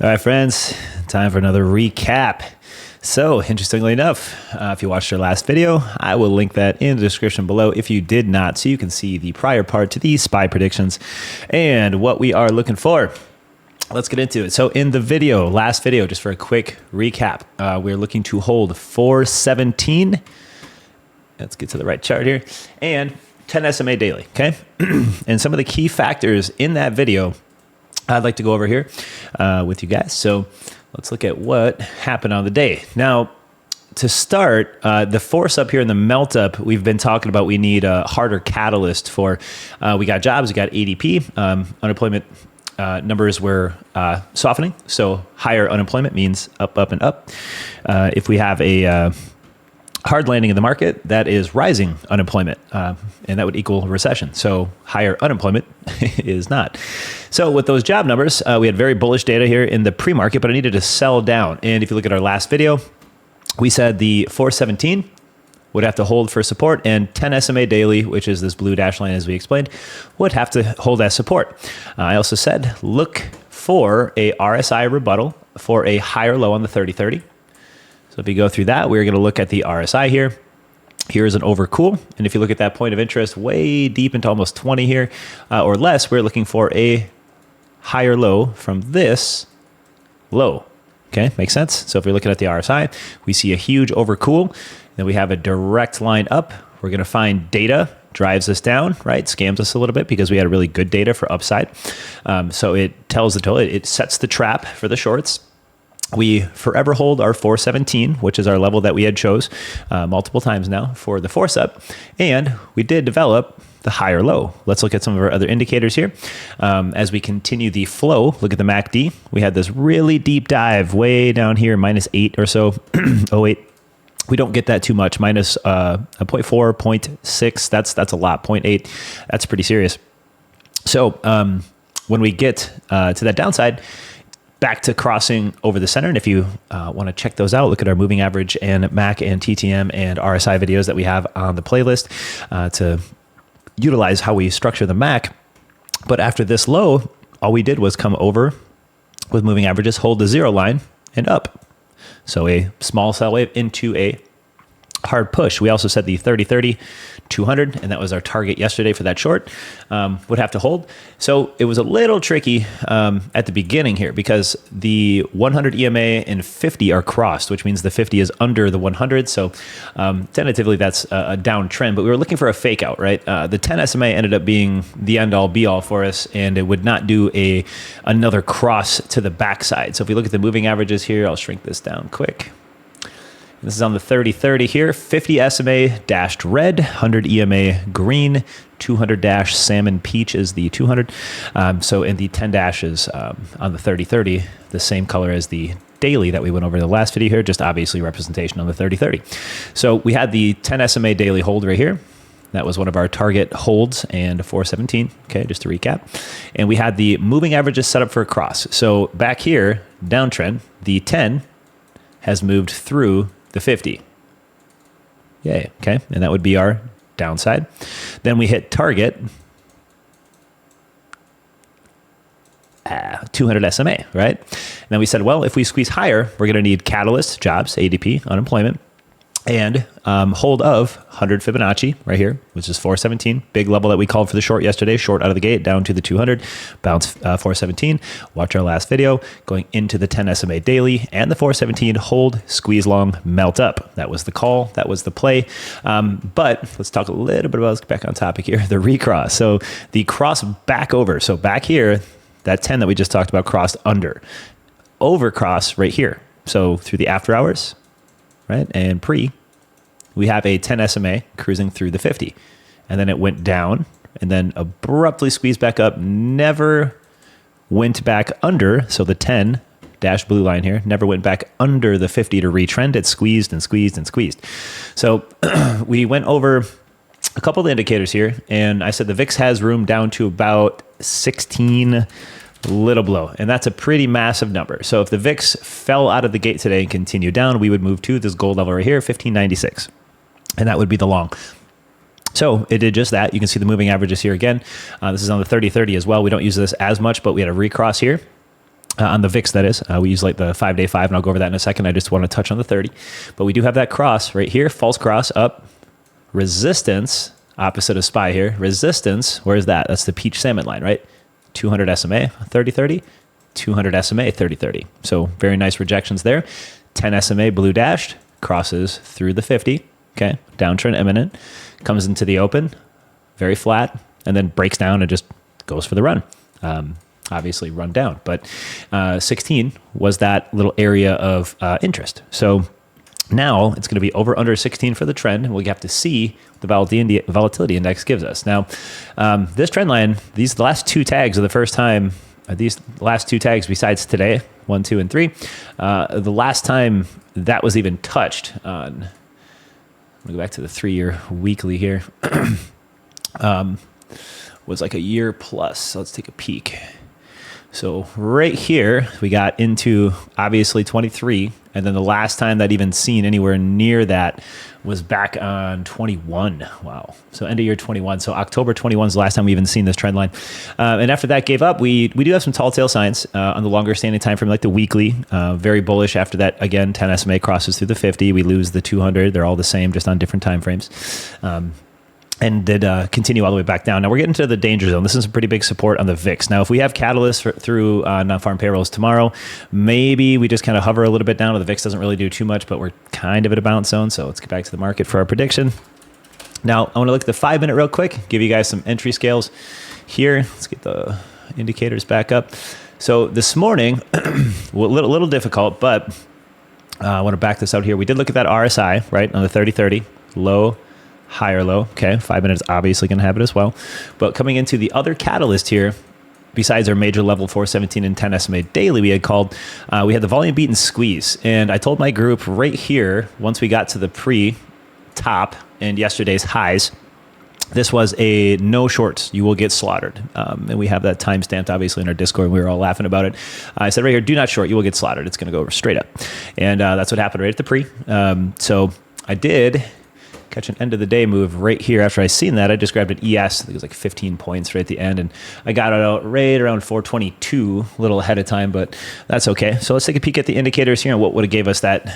All right, friends, time for another recap. So, interestingly enough, if you watched our last video, I will link that in the description below if you did not, so you can see the prior part to these SPY predictions and what we are looking for. Let's get into it. So in the video, last video, just for a quick recap, we're looking to hold 417. Let's get to the right chart here. And 10 SMA daily, okay? And some of the key factors in that video I'd like to go over here with you guys. So let's look at what happened on the day. Now, to start, the force up here in the melt up, we've been talking about we need a harder catalyst for, we got jobs, we got ADP, unemployment numbers were softening. So higher unemployment means up, up, and up. If we have a hard landing in the market, that is rising unemployment, and that would equal recession. So higher unemployment is not. So with those job numbers, we had very bullish data here in the pre-market, but I needed to sell down. And if you look at our last video, we said the 417 would have to hold for support, and 10 SMA daily, which is this blue dash line as we explained, would have to hold as support. I also said, look for a RSI rebuttal for a higher low on the 30-30. So if you go through that, we're going to look at the RSI here. Here is an overcool. And if you look at that point of interest way deep into almost 20 here or less, we're looking for a higher low from this low. Okay, makes sense? So if we're looking at the RSI, we see a huge overcool. Then we have a direct line up. We're going to find data drives us down, right? Scams us a little bit because we had really good data for upside. So it tells the total, it sets the trap for the shorts. We forever hold our 417, which is our level that we had chose multiple times now for the force up. And we did develop the higher low. Let's look at some of our other indicators here. As we continue the flow, look at the MACD. We had this really deep dive way down here, -8 or so, 08. We don't get that too much, minus a 0.4, 0.6. That's a lot. 0.8, that's pretty serious. So when we get to that downside, back to crossing over the center. And if you want to check those out, look at our moving average and MAC and TTM and RSI videos that we have on the playlist to utilize how we structure the MAC. But after this low, all we did was come over with moving averages, hold the zero line and up. So a small sell wave into a hard push. We also said the 30-30, 200, and that was our target yesterday for that short, would have to hold. So it was a little tricky at the beginning here because the 100 EMA and 50 are crossed, which means the 50 is under the 100. So tentatively that's a downtrend, but we were looking for a fake out, right? The 10 SMA ended up being the end all be all for us, and it would not do another cross to the backside. So if we look at the moving averages here, I'll shrink this down quick. This is on the 30-30 here. 50 SMA dashed red, 100 EMA green, 200 dash salmon peach is the 200. So in the 10 dashes on the 30-30, the same color as the daily that we went over in the last video here, just obviously representation on the 30-30. So we had the 10 SMA daily hold right here. That was one of our target holds and 417, okay, just to recap. And we had the moving averages set up for a cross. So back here, downtrend, the 10 has moved through the 50. Yay, okay, and that would be our downside. Then we hit target, 200 SMA, right? And then we said, well, if we squeeze higher, we're gonna need catalyst, jobs, ADP, unemployment, and hold of 100 Fibonacci right here, which is 417, big level that we called for the short yesterday, short out of the gate down to the 200, bounce 417. Watch our last video going into the 10 SMA daily and the 417 hold, squeeze long, melt up. That was the call, that was the play. But let's talk a little bit about, let's get back on topic here, the recross. So the cross back over. So back here, that 10 that we just talked about crossed under, over cross right here. So through the after hours, right? And pre, we have a 10 SMA cruising through the 50. And then it went down and then abruptly squeezed back up, never went back under. So the 10 dash blue line here never went back under the 50 to retrend. It squeezed and squeezed and squeezed. So we went over a couple of the indicators here, and I said the VIX has room down to about 16 little below, and that's a pretty massive number. So if the VIX fell out of the gate today and continued down, we would move to this gold level right here, 1596, and that would be the long. So it did just that. You can see the moving averages here again. This is on the 30-30 as well. We don't use this as much, but we had a recross here. On the VIX, that is. We use like the 5-day 5, and I'll go over that in a second. I just want to touch on the 30. But we do have that cross right here, false cross up, resistance, opposite of SPY here. Resistance, where's that? That's the peach salmon line, right? 200 SMA, 30-30, 200 SMA, 30-30. So very nice rejections there. 10 SMA blue dashed, crosses through the 50, okay? Downtrend imminent, comes into the open, very flat, and then breaks down and just goes for the run. Obviously run down, but 16 was that little area of interest. So now it's going to be over under 16 for the trend, and we have to see what the volatility index gives us. Now, this trend line, the last two tags are the first time, these last two tags besides today, 1, 2, and 3, the last time that was even touched on, I'm going to go back to the 3-year weekly here, was like a year plus. So let's take a peek. So right here, we got into obviously 23. And then the last time that even seen anywhere near that was back on 21. Wow. So end of year 21. So October 21 is the last time we even seen this trend line. And after that gave up, we do have some tall tail signs on the longer standing time frame, like the weekly. Very bullish after that. Again, 10 SMA crosses through the 50. We lose the 200. They're all the same, just on different time frames. And did continue all the way back down. Now we're getting to the danger zone. This is a pretty big support on the VIX. Now, if we have catalysts through non-farm payrolls tomorrow, maybe we just kind of hover a little bit down. The VIX doesn't really do too much, but we're kind of at a bounce zone. So let's get back to the market for our prediction. Now, I want to look at the 5-minute real quick, give you guys some entry scales here. Let's get the indicators back up. So this morning, a little difficult, but I want to back this out here. We did look at that RSI, right, on the 30-30, low, higher low. Okay, 5 minutes obviously going to have it as well. But coming into the other catalyst here, besides our major level 417 and 10 SMA daily we had called, we had the volume beat and squeeze. And I told my group right here, once we got to the pre-top and yesterday's highs, this was a no shorts. You will get slaughtered. And we have that time stamped obviously in our Discord. We were all laughing about it. I said right here, do not short. You will get slaughtered. It's going to go straight up. And that's what happened right at the pre. So I did catch an end of the day move right here. After I seen that, I just grabbed an ES. I think it was like 15 points right at the end, and I got it out right around 422, a little ahead of time, but that's okay. So let's take a peek at the indicators here and what would have gave us that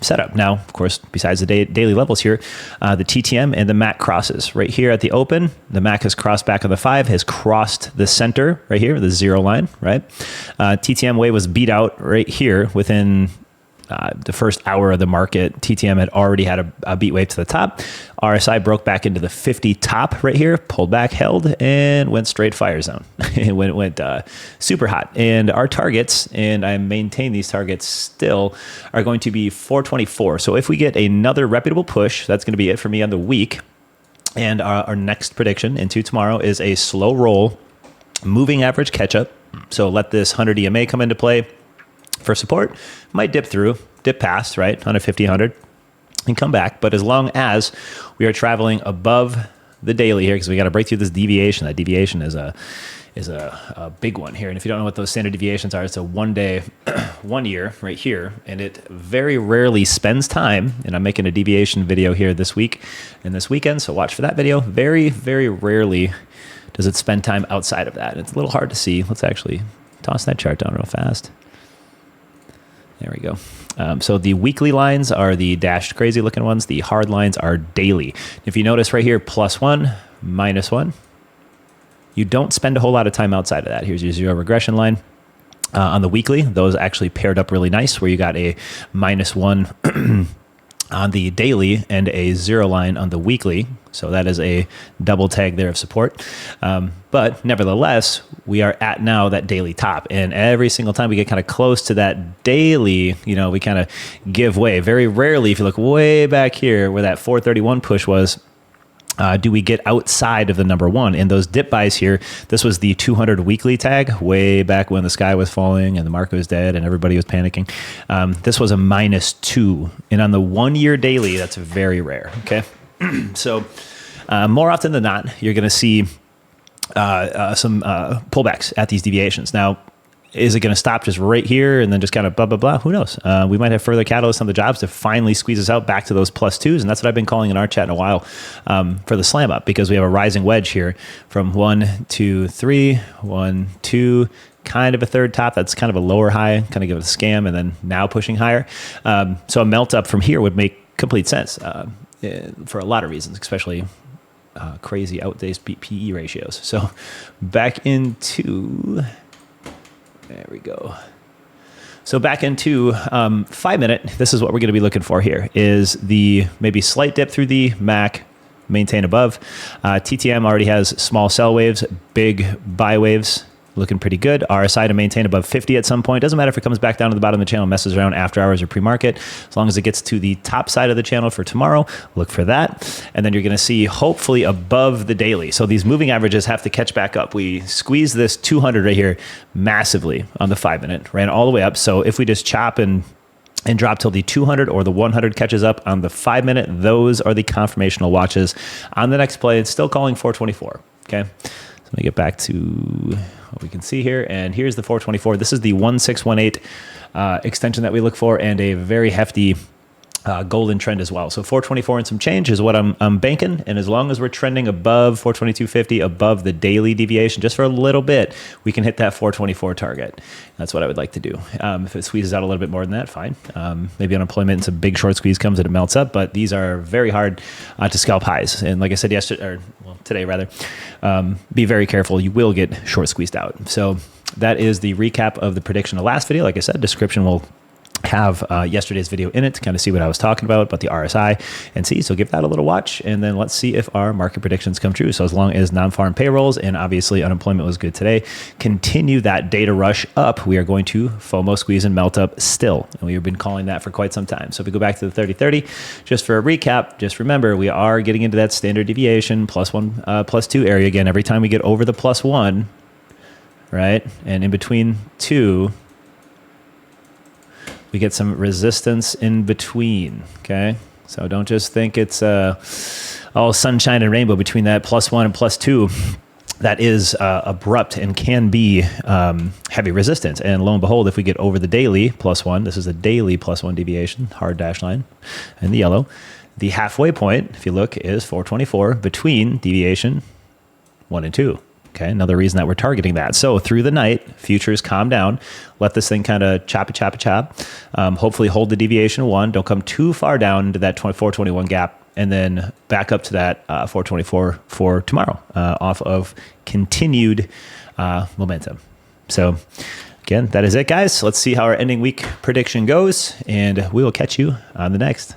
setup. Now, of course, besides the daily levels here, the TTM and the MAC crosses right here at the open. The MAC has crossed back on the 5, has crossed the center right here, the 0 line, right? TTM wave was beat out right here within the first hour of the market. TTM had already had a beat wave to the top. RSI broke back into the 50 top right here, pulled back, held, and went straight fire zone. It went super hot. And our targets, and I maintain these targets still, are going to be 424. So if we get another reputable push, that's going to be it for me on the week. And our next prediction into tomorrow is a slow roll, moving average catch up. So let this 100 EMA come into play for support. Might dip past, right, on a 50, 100 and come back. But as long as we are traveling above the daily here, because we got to break through this deviation. That deviation is a big one here. And if you don't know what those standard deviations are, it's a 1 day, 1 year right here. And it very rarely spends time. And I'm making a deviation video here this week and this weekend. So watch for that video. Very, very rarely does it spend time outside of that. And it's a little hard to see. Let's actually toss that chart down real fast. There we go. So the weekly lines are the dashed crazy looking ones. The hard lines are daily. If you notice right here, +1, -1, you don't spend a whole lot of time outside of that. Here's your zero regression line. On the weekly, those actually paired up really nice where you got a -1 on the daily and a 0 line on the weekly. So that is a double tag there of support. But nevertheless, we are at now that daily top. And every single time we get kind of close to that daily, we kind of give way. Very rarely, if you look way back here where that 431 push was, do we get outside of the number 1? And those dip buys here, this was the 200 weekly tag way back when the sky was falling and the market was dead and everybody was panicking. This was a -2. And on the 1 year daily, that's very rare. Okay. So more often than not, you're going to see some pullbacks at these deviations. Now, is it going to stop just right here and then just kind of blah, blah, blah? Who knows? We might have further catalysts on the jobs to finally squeeze us out back to those +2s. And that's what I've been calling in our chat in a while for the slam up, because we have a rising wedge here from 1, 2, 3, 1, 2, kind of a third top. That's kind of a lower high, kind of give it a scam, and then now pushing higher. So a melt up from here would make complete sense for a lot of reasons, especially crazy outdated PE ratios. So back into, there we go. So back into 5 minute, this is what we're going to be looking for here, is the maybe slight dip through the MAC, maintain above. TTM already has small sell waves, big buy waves, looking pretty good. RSI to maintain above 50 at some point. Doesn't matter if it comes back down to the bottom of the channel, messes around after hours or pre-market. As long as it gets to the top side of the channel for tomorrow, look for that. And then you're going to see hopefully above the daily. So these moving averages have to catch back up. We squeeze this 200 right here massively on the 5 minute, ran all the way up. So if we just chop and drop till the 200 or the 100 catches up on the 5 minute, those are the confirmational watches. On the next play, it's still calling 424. Okay. So let me get back to what we can see here. And here's the 424. This is the 1618 extension that we look for, and a very hefty golden trend as well. So 424 and some change is what I'm banking. And as long as we're trending above 422.50, above the daily deviation, just for a little bit, we can hit that 424 target. That's what I would like to do. If it squeezes out a little bit more than that, fine. Maybe unemployment and some big short squeeze comes and it melts up, but these are very hard to scalp highs. And like I said yesterday, or well, today rather, be very careful. You will get short squeezed out. So that is the recap of the prediction of the last video. Like I said, description will have yesterday's video in it to kind of see what I was talking about the RSI and see. So give that a little watch, and then let's see if our market predictions come true. So as long as non-farm payrolls and obviously unemployment was good today, continue that data rush up, we are going to FOMO squeeze and melt up still. And we have been calling that for quite some time. So if we go back to the 30-30, just for a recap, just remember we are getting into that standard deviation +1, +2 area again. Every time we get over the +1, right? And in between two, we get some resistance in between, okay? So don't just think it's all sunshine and rainbow between that +1 and +2. That is abrupt and can be heavy resistance. And lo and behold, if we get over the daily +1, this is a daily +1 deviation, hard dash line in the yellow. The halfway point, if you look, is 424 between deviation 1 and 2. Okay, another reason that we're targeting that. So through the night, futures calm down, let this thing kind of chop. Hopefully hold the deviation 1. Don't come too far down into that 421 gap, and then back up to that 424 for tomorrow off of continued momentum. So again, that is it, guys. Let's see how our ending week prediction goes, and we will catch you on the next.